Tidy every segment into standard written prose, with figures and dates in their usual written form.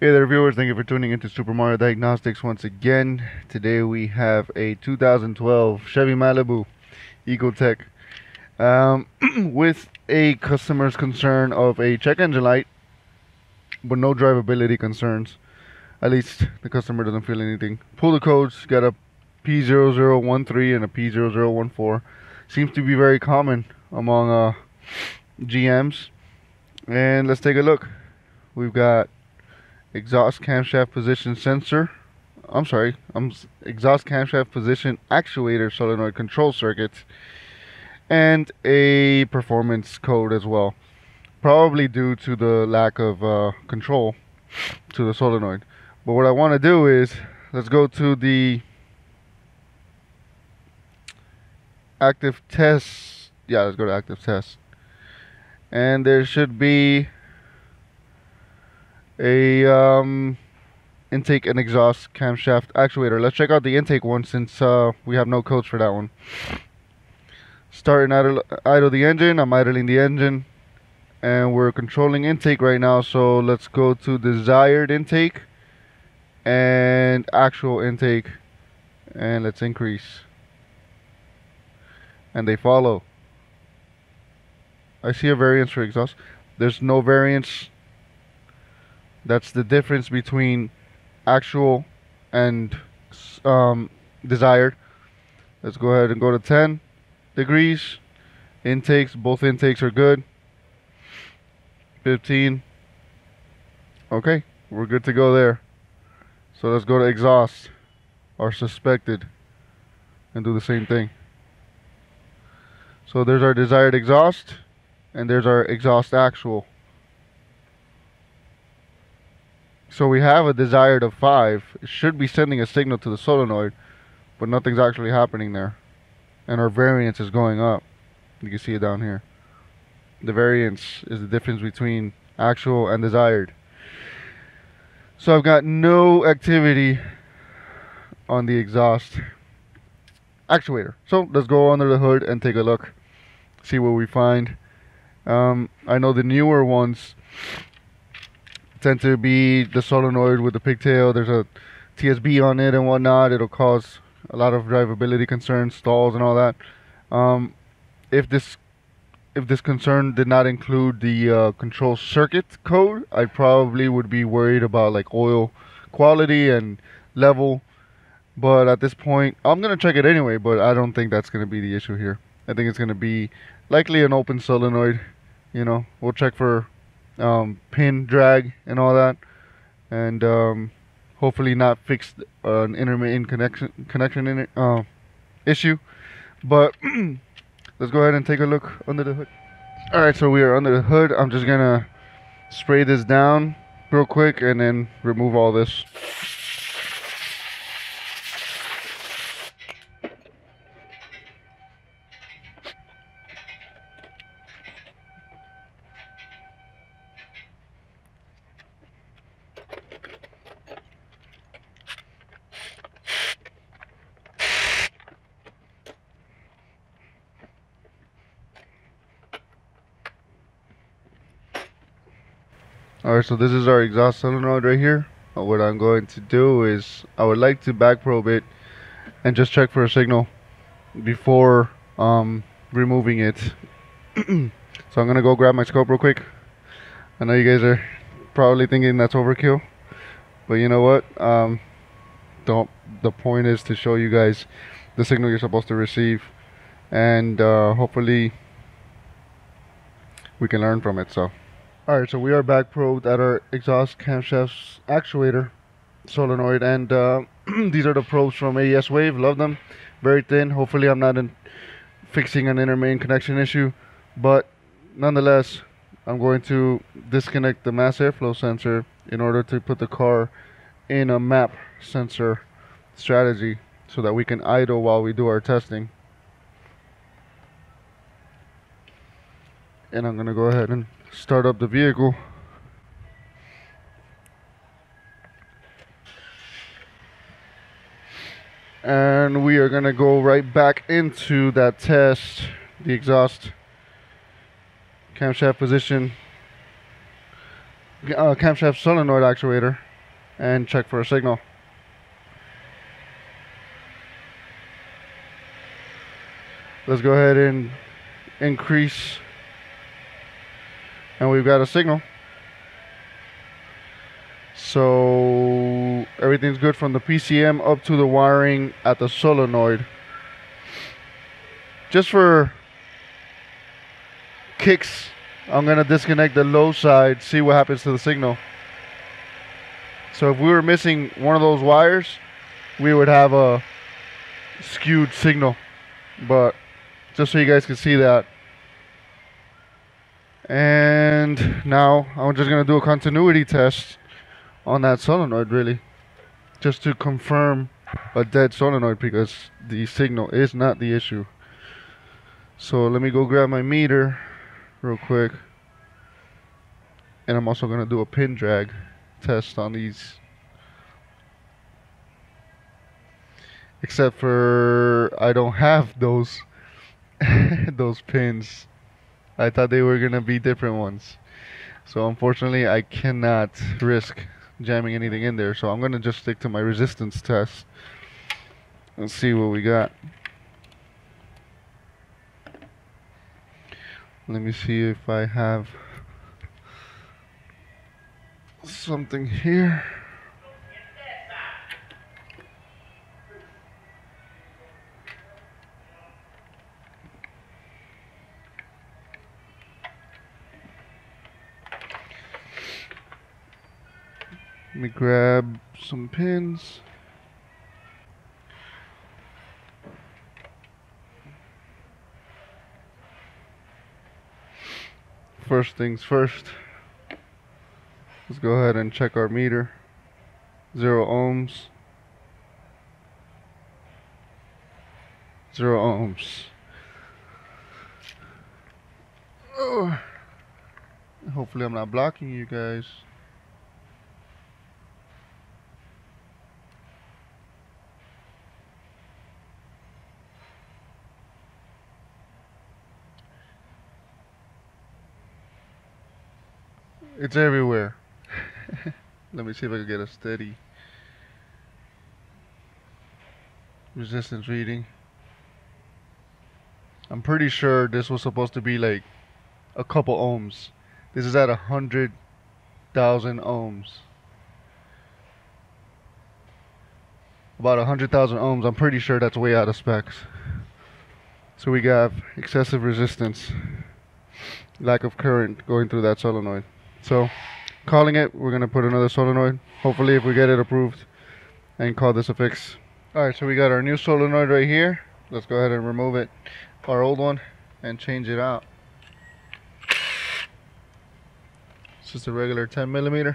Hey there, viewers. Thank you for tuning into Super Mario Diagnostics once again. Today we have a 2012 Chevy Malibu Ecotec with a customer's concern of a check engine light, but no drivability concerns. At least the customer doesn't feel anything. Pull the codes, got a P0013 and a P0014. Seems to be very common among GMs. And let's take a look. We've got exhaust camshaft position sensor. Exhaust camshaft position actuator solenoid control circuit, and a performance code as well. Probably due to the lack of control to the solenoid. But what I want to do is let's go to the active test. Yeah, let's go to active test, and there should be a intake and exhaust camshaft actuator. Let's check out the intake one since we have no codes for that one. Start and idle the engine. I'm idling the engine, and we're controlling intake right now. So let's go to desired intake and actual intake, and let's increase. And they follow. I see a variance for exhaust. There's no variance. That's the difference between actual and desired. Let's go ahead and go to 10 degrees. Intakes, both intakes are good. 15. Okay, we're good to go there. So let's go to exhaust, or suspected, and do the same thing. So there's our desired exhaust, and there's our exhaust actual. So we have a desired of 5. It should be sending a signal to the solenoid, but nothing's actually happening there. And our variance is going up. You can see it down here. The variance is the difference between actual and desired. So I've got no activity on the exhaust actuator. So let's go under the hood and take a look. See what we find. I know the newer ones tend to be the solenoid with the pigtail. There's a TSB on it and whatnot. It'll cause a lot of drivability concerns, stalls and all that. If this concern did not include the control circuit code, I probably would be worried about like oil quality and level. But at this point, I'm gonna check it anyway, but I don't think that's gonna be the issue here. I think it's gonna be likely an open solenoid. You know, we'll check for pin drag and all that, and hopefully not fix an intermittent connection in it, issue. But let's go ahead and take a look under the hood. Alright, so we are under the hood. I'm just gonna spray this down real quick and then remove all this. Alright, so this is our exhaust solenoid right here. What I'm going to do is I would like to back probe it and just check for a signal before removing it. So I'm gonna go grab my scope real quick. I know you guys are probably thinking that's overkill, but you know what? The point is to show you guys the signal you're supposed to receive, and hopefully we can learn from it. So alright, so we are back probed at our exhaust camshaft actuator solenoid, and these are the probes from AES Wave. Love them. Very thin. Hopefully I'm not fixing an intermittent connection issue, but nonetheless I'm going to disconnect the mass airflow sensor in order to put the car in a map sensor strategy so that we can idle while we do our testing. And I'm going to go ahead and start up the vehicle. And we are going to go right back into that test, the exhaust camshaft position camshaft solenoid actuator. and check for a signal. Let's go ahead and increase, and we've got a signal. So everything's good from the PCM up to the wiring at the solenoid. Just for kicks, I'm gonna disconnect the low side, see what happens to the signal. So if we were missing one of those wires, we would have a skewed signal. But just so you guys can see that. And now I'm just gonna do a continuity test on that solenoid, really, just to confirm a dead solenoid, because the signal is not the issue. So let me go grab my meter real quick, and I'm also gonna do a pin drag test on these, except for I don't have those those pins. I thought they were gonna be different ones, so unfortunately I cannot risk jamming anything in there. So I'm gonna just stick to my resistance test and see what we got. Let me see if I have something here. Let me grab some pins. First things first, let's go ahead and check our meter. 0 ohms. 0 ohms. Oh. Hopefully I'm not blocking you guys. It's everywhere. Let me see if I can get a steady resistance reading. I'm pretty sure this was supposed to be like a couple ohms. This is at 100,000 ohms. About 100,000 ohms. I'm pretty sure that's way out of specs. So we got excessive resistance, lack of current going through that solenoid. So calling it, we're gonna put another solenoid, hopefully if we get it approved, and call this a fix. Alright, so we got our new solenoid right here. Let's go ahead and remove it, our old one, and change it out. It's just a regular 10mm.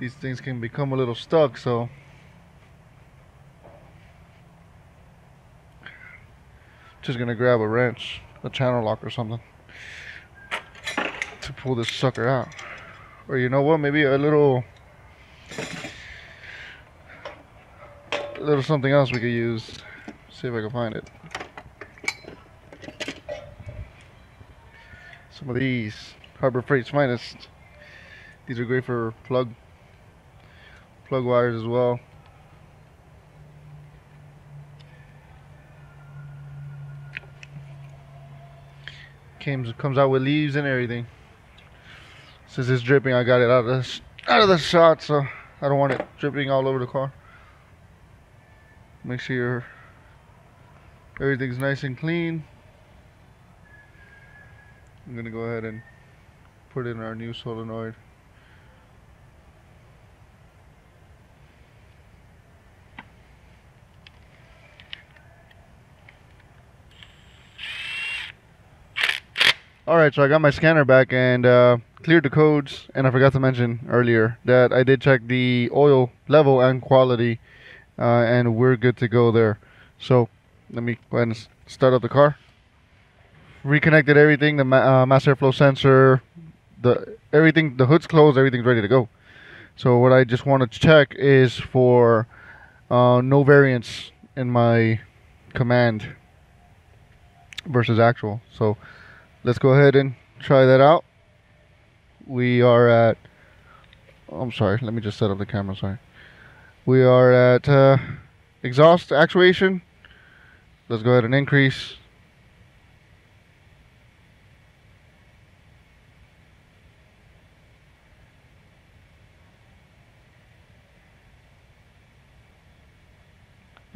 These things can become a little stuck, so just gonna grab a wrench, a channel lock or something, to pull this sucker out. Or you know what, maybe a little something else we could use. See if I can find it. Some of these Harbor Freight's Finest. These are great for plug wires as well. Comes out with leaves and everything. Since it's dripping, I got it out of the shot, so I don't want it dripping all over the car. Make sure everything's nice and clean. I'm gonna go ahead and put in our new solenoid. Alright, so I got my scanner back and cleared the codes, and I forgot to mention earlier that I did check the oil level and quality, and we're good to go there. So let me go ahead and start up the car. Reconnected everything, the mass airflow sensor, the hood's closed, everything's ready to go. So what I just want to check is for no variance in my command versus actual. So let's go ahead and try that out. We are at. Oh, I'm sorry. Let me just set up the camera. Sorry. We are at exhaust actuation. Let's go ahead and increase.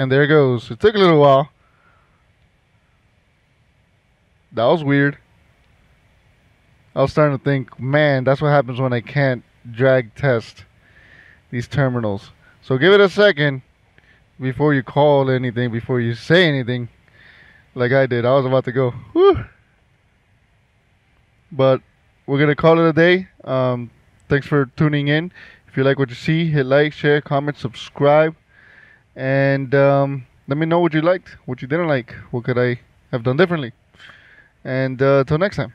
And there it goes. It took a little while. That was weird. I was starting to think, man, that's what happens when I can't drag test these terminals. So give it a second before you call anything, before you say anything like I did. I was about to go, whew. But we're going to call it a day. Thanks for tuning in. If you like what you see, hit like, share, comment, subscribe. And let me know what you liked, what you didn't like, what could I have done differently. And till next time.